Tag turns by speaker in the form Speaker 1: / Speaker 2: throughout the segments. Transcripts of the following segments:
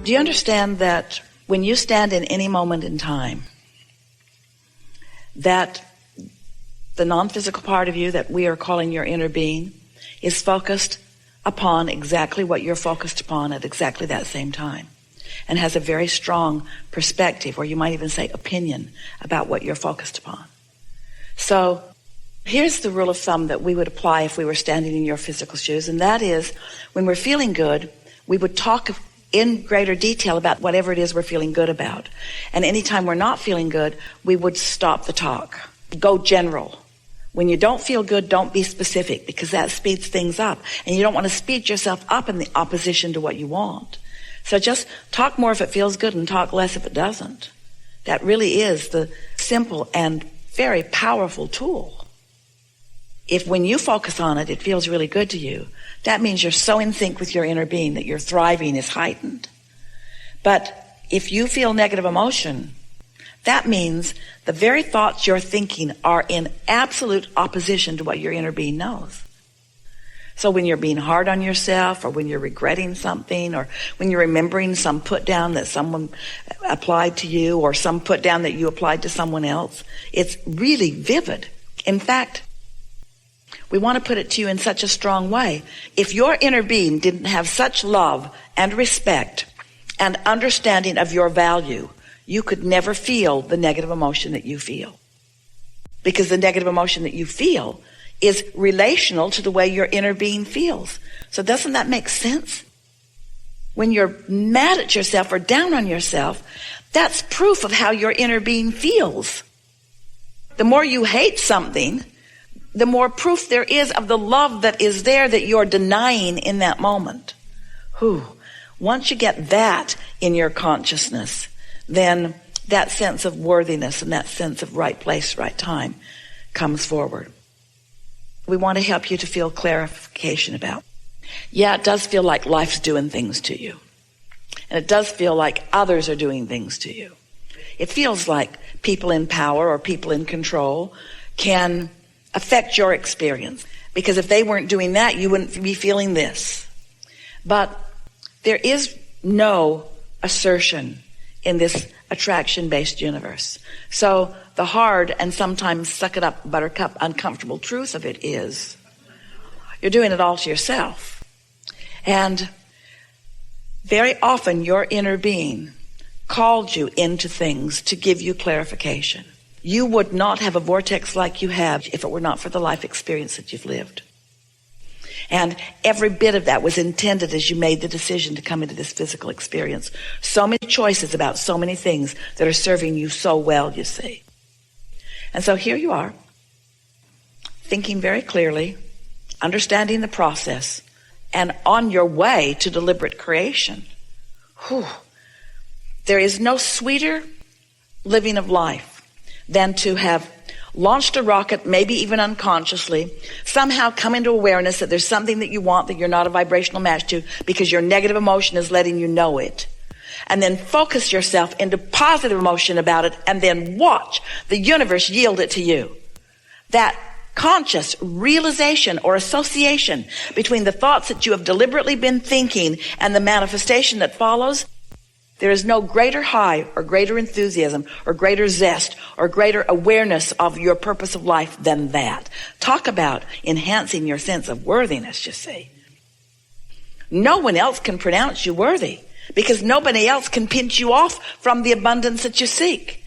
Speaker 1: Do you understand that when you stand in any moment in time, that the non-physical part of you that we are calling your inner being is focused upon exactly what you're focused upon at exactly that same time, and has a very strong perspective, or you might even say opinion, about what you're focused upon. So here's the rule of thumb that we would apply if we were standing in your physical shoes, and that is, when we're feeling good, we would talk in greater detail about whatever it is we're feeling good about. And anytime we're not feeling good, we would stop the talk. Go general. When you don't feel good, don't be specific, because that speeds things up. And you don't want to speed yourself up in the opposition to what you want. So just talk more if it feels good and talk less if it doesn't. That really is the simple and very powerful tool. If when you focus on it, it feels really good to you, that means you're so in sync with your inner being that your thriving is heightened. But if you feel negative emotion, that means the very thoughts you're thinking are in absolute opposition to what your inner being knows. So when you're being hard on yourself, or when you're regretting something, or when you're remembering some put down that someone applied to you, or some put down that you applied to someone else, it's really vivid. In fact, we want to put it to you in such a strong way. If your inner being didn't have such love and respect and understanding of your value, you could never feel the negative emotion that you feel. Because the negative emotion that you feel is relational to the way your inner being feels. So doesn't that make sense? When you're mad at yourself or down on yourself, that's proof of how your inner being feels. The more you hate something, the more proof there is of the love that is there that you're denying in that moment. Once you get that in your consciousness, then that sense of worthiness and that sense of right place, right time comes forward. We want to help you to feel clarification about. Yeah, it does feel like life's doing things to you. And it does feel like others are doing things to you. It feels like people in power or people in control can affect your experience. Because if they weren't doing that, you wouldn't be feeling this. But there is no assertion in this attraction-based universe. So the hard and sometimes suck it up, buttercup, uncomfortable truth of it is you're doing it all to yourself. And very often your inner being called you into things to give you clarification. You would not have a vortex like you have if it were not for the life experience that you've lived. And every bit of that was intended as you made the decision to come into this physical experience. So many choices about so many things that are serving you so well, you see. And so here you are, thinking very clearly, understanding the process, and on your way to deliberate creation. There is no sweeter living of life than to have launched a rocket, maybe even unconsciously, somehow come into awareness that there's something that you want that you're not a vibrational match to because your negative emotion is letting you know it. And then focus yourself into positive emotion about it, and then watch the universe yield it to you. That conscious realization or association between the thoughts that you have deliberately been thinking and the manifestation that follows, there is no greater high or greater enthusiasm or greater zest or greater awareness of your purpose of life than that. Talk about enhancing your sense of worthiness, you see. No one else can pronounce you worthy because nobody else can pinch you off from the abundance that you seek.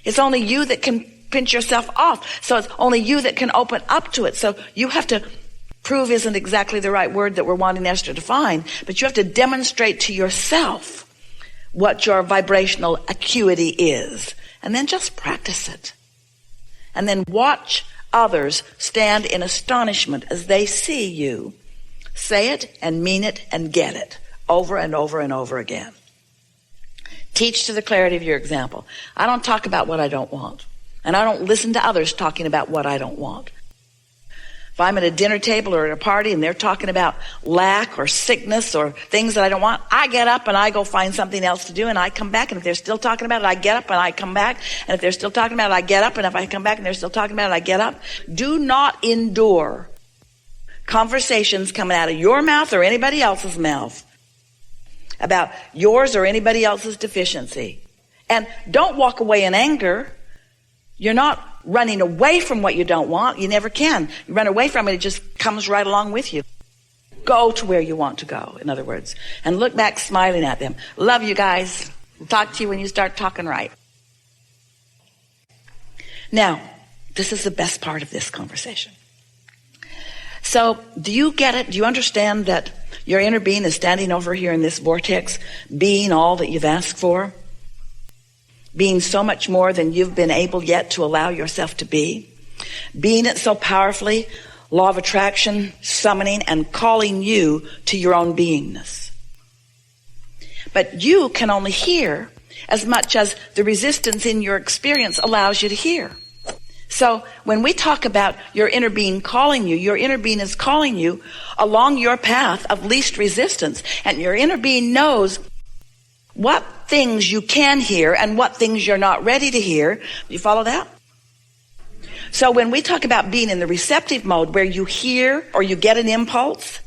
Speaker 1: It's only you that can pinch yourself off. So it's only you that can open up to it. So you have to prove isn't exactly the right word that we're wanting Esther to find, but you have to demonstrate to yourself what your vibrational acuity is, and then just practice it. And then watch others stand in astonishment as they see you say it and mean it and get it over and over and over again. Teach to the clarity of your example. I don't talk about what I don't want, and I don't listen to others talking about what I don't want. If I'm at a dinner table or at a party and they're talking about lack or sickness or things that I don't want, I get up and I go find something else to do, and I come back, and if they're still talking about it, I get up and I come back, and if they're still talking about it, I get up, and if I come back and they're still talking about it, I get up. Do not endure conversations coming out of your mouth or anybody else's mouth about yours or anybody else's deficiency. And don't walk away in anger. You're not running away from what you don't want. You never can. You run away from it, it just comes right along with you. Go to where you want to go, in other words, and look back smiling at them. Love you guys. We'll talk to you when you start talking right. Now, this is the best part of this conversation. So, do you get it? Do you understand that your inner being is standing over here in this vortex, being all that you've asked for? Being so much more than you've been able yet to allow yourself to be? Being it so powerfully, law of attraction, summoning, and calling you to your own beingness. But you can only hear as much as the resistance in your experience allows you to hear. So when we talk about your inner being calling you, your inner being is calling you along your path of least resistance. And your inner being knows what things you can hear and what things you're not ready to hear. You follow that? So when we talk about being in the receptive mode where you hear or you get an impulse,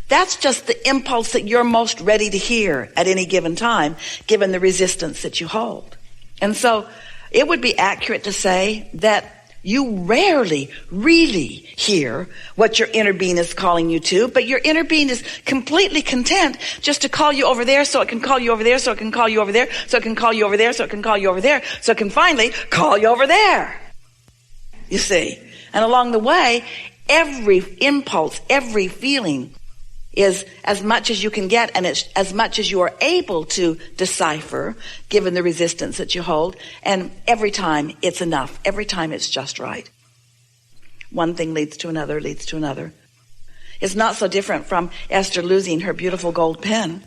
Speaker 1: that's just the impulse that you're most ready to hear at any given time, given the resistance that you hold. And so it would be accurate to say that you rarely really hear what your inner being is calling you to, but your inner being is completely content just to call you over there so it can call you over there, so it can call you over there, so it can call you over there, so it can call you over there, so it can finally call you over there. You see? And along the way, every impulse, every feeling is as much as you can get, and it's as much as you are able to decipher, given the resistance that you hold. And every time it's enough. Every time it's just right. One thing leads to another, leads to another. It's not so different from Esther losing her beautiful gold pen.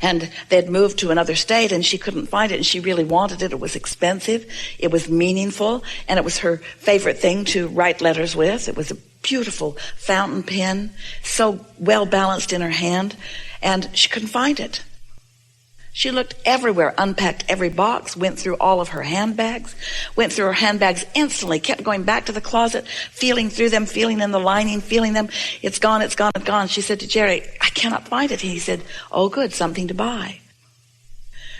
Speaker 1: And they'd moved to another state and she couldn't find it, and she really wanted it. It was expensive, it was meaningful, and it was her favorite thing to write letters with. It was a beautiful fountain pen, so well balanced in her hand, and she couldn't find it. She looked everywhere, unpacked every box, went through all of her handbags, went through her handbags instantly, kept going back to the closet, feeling through them, feeling in the lining, feeling them. It's gone, it's gone, it's gone. She said to Jerry, I cannot find it. He said, oh good, something to buy.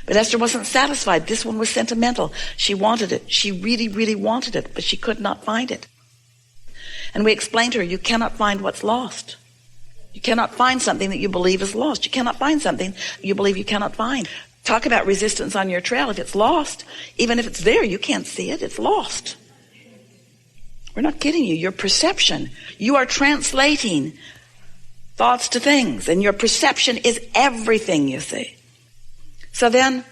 Speaker 1: But Esther wasn't satisfied. This one was sentimental. She wanted it. She really, really wanted it, but she could not find it. And we explained to her, you cannot find what's lost. You cannot find something that you believe is lost. You cannot find something you believe you cannot find. Talk about resistance on your trail. If it's lost, even if it's there, you can't see it. It's lost. We're not kidding you. Your perception, you are translating thoughts to things, and your perception is everything, you see. So then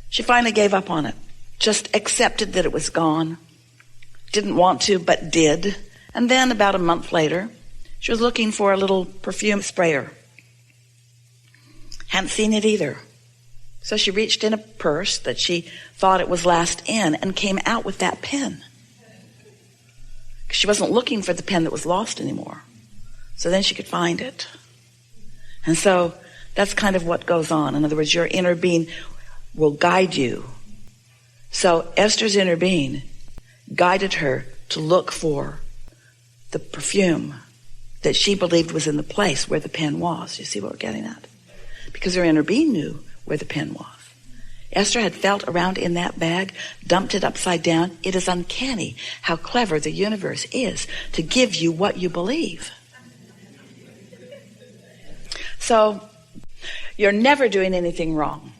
Speaker 1: she finally gave up on it. Just accepted that it was gone. Didn't want to, but did. And then about a month later, she was looking for a little perfume sprayer. Hadn't seen it either. So she reached in a purse that she thought it was last in and came out with that pen. She wasn't looking for the pen that was lost anymore. So then she could find it. And so that's kind of what goes on. In other words, your inner being will guide you. So Esther's inner being guided her to look for the perfume that she believed was in the place where the pen was. You see what we're getting at? Because her inner being knew where the pen was. Esther had felt around in that bag, dumped it upside down. It is uncanny how clever the universe is to give you what you believe. So, you're never doing anything wrong.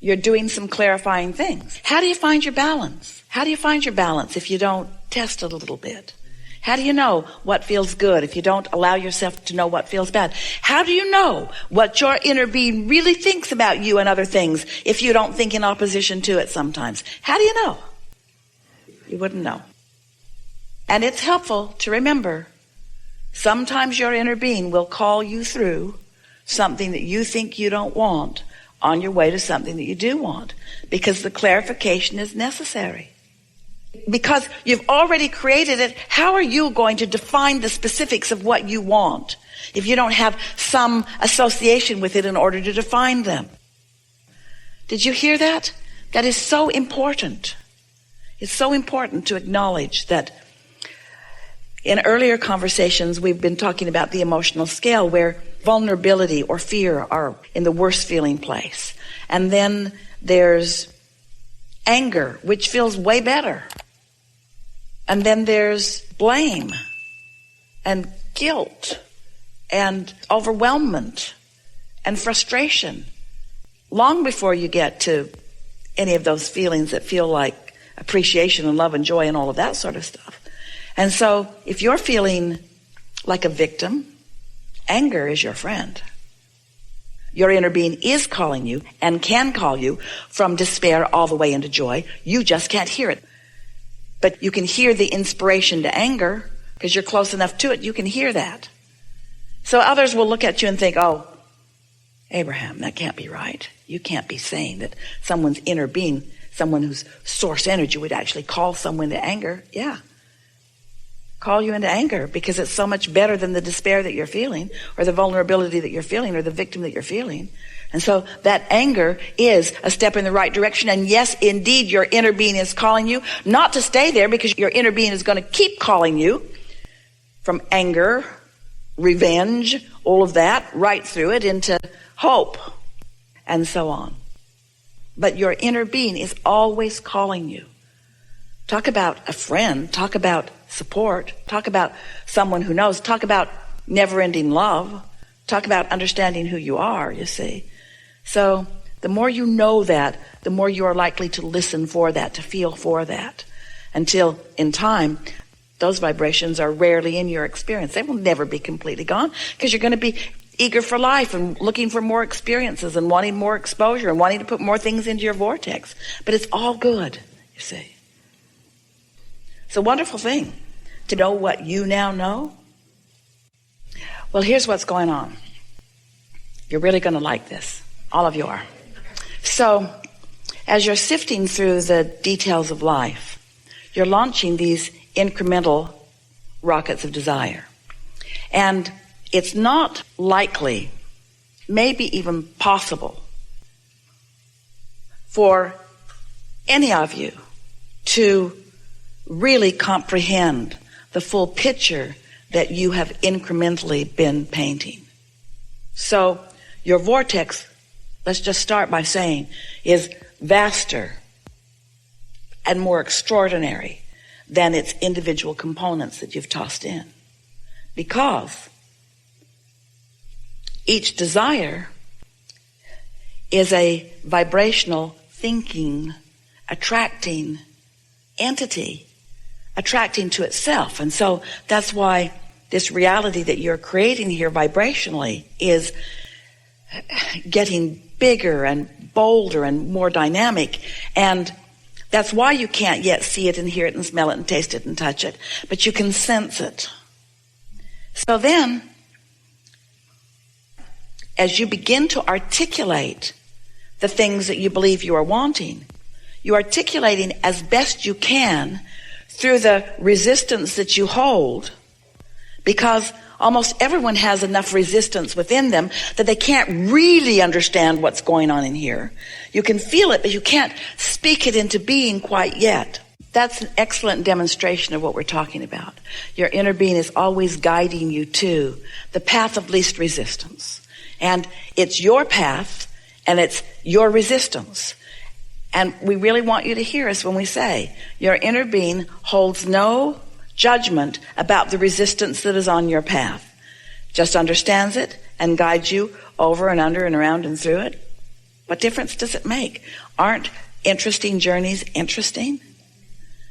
Speaker 1: You're doing some clarifying things. How do you find your balance? How do you find your balance if you don't test it a little bit? How do you know what feels good if you don't allow yourself to know what feels bad? How do you know what your inner being really thinks about you and other things if you don't think in opposition to it sometimes? How do you know? You wouldn't know. And it's helpful to remember, sometimes your inner being will call you through something that you think you don't want on your way to something that you do want, because the clarification is necessary. Because you've already created it, how are you going to define the specifics of what you want if you don't have some association with it in order to define them? Did you hear that? That is so important. It's so important to acknowledge that in earlier conversations we've been talking about the emotional scale, where vulnerability or fear are in the worst feeling place. And then there's anger, which feels way better. And then there's blame and guilt and overwhelmment and frustration. Long before you get to any of those feelings that feel like appreciation and love and joy and all of that sort of stuff. And so if you're feeling like a victim, anger is your friend. Your inner being is calling you and can call you from despair all the way into joy. You just can't hear it. But you can hear the inspiration to anger because you're close enough to it. You can hear that. So others will look at you and think, oh, Abraham, that can't be right. You can't be saying that someone's inner being, someone whose source energy would actually call someone to anger. Yeah. Call you into anger because it's so much better than the despair that you're feeling or the vulnerability that you're feeling or the victim that you're feeling. And so that anger is a step in the right direction. And yes, indeed, your inner being is calling you not to stay there because your inner being is going to keep calling you from anger, revenge, all of that, right through it into hope and so on. But your inner being is always calling you. Talk about a friend, talk about support, talk about someone who knows, talk about never-ending love, talk about understanding who you are, you see. So the more you know that, the more you are likely to listen for that, to feel for that, until in time, those vibrations are rarely in your experience. They will never be completely gone because you're going to be eager for life and looking for more experiences and wanting more exposure and wanting to put more things into your vortex. But it's all good, you see. It's a wonderful thing to know what you now know. Well, here's what's going on. You're really going to like this. All of you are. So, as you're sifting through the details of life, you're launching these incremental rockets of desire. And it's not likely, maybe even possible, for any of you to really comprehend the full picture that you have incrementally been painting. So your vortex, let's just start by saying, is vaster and more extraordinary than its individual components that you've tossed in. Because each desire is a vibrational, thinking, attracting entity, attracting to itself. And so that's why this reality that you're creating here vibrationally is getting bigger and bolder and more dynamic. And that's why you can't yet see it and hear it and smell it and taste it and touch it, but you can sense it. So then, as you begin to articulate the things that you believe you are wanting, you're articulating as best you can through the resistance that you hold, because almost everyone has enough resistance within them that they can't really understand what's going on in here. You can feel it, but you can't speak it into being quite yet. That's an excellent demonstration of what we're talking about. Your inner being is always guiding you to the path of least resistance. And it's your path, and it's your resistance. And we really want you to hear us when we say, your inner being holds no judgment about the resistance that is on your path. Just understands it and guides you over and under and around and through it. What difference does it make? Aren't interesting journeys interesting?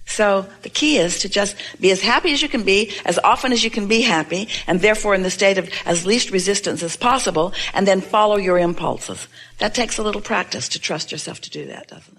Speaker 1: So the key is to just be as happy as you can be, as often as you can be happy, and therefore in the state of as least resistance as possible, and then follow your impulses. That takes a little practice to trust yourself to do that, doesn't it?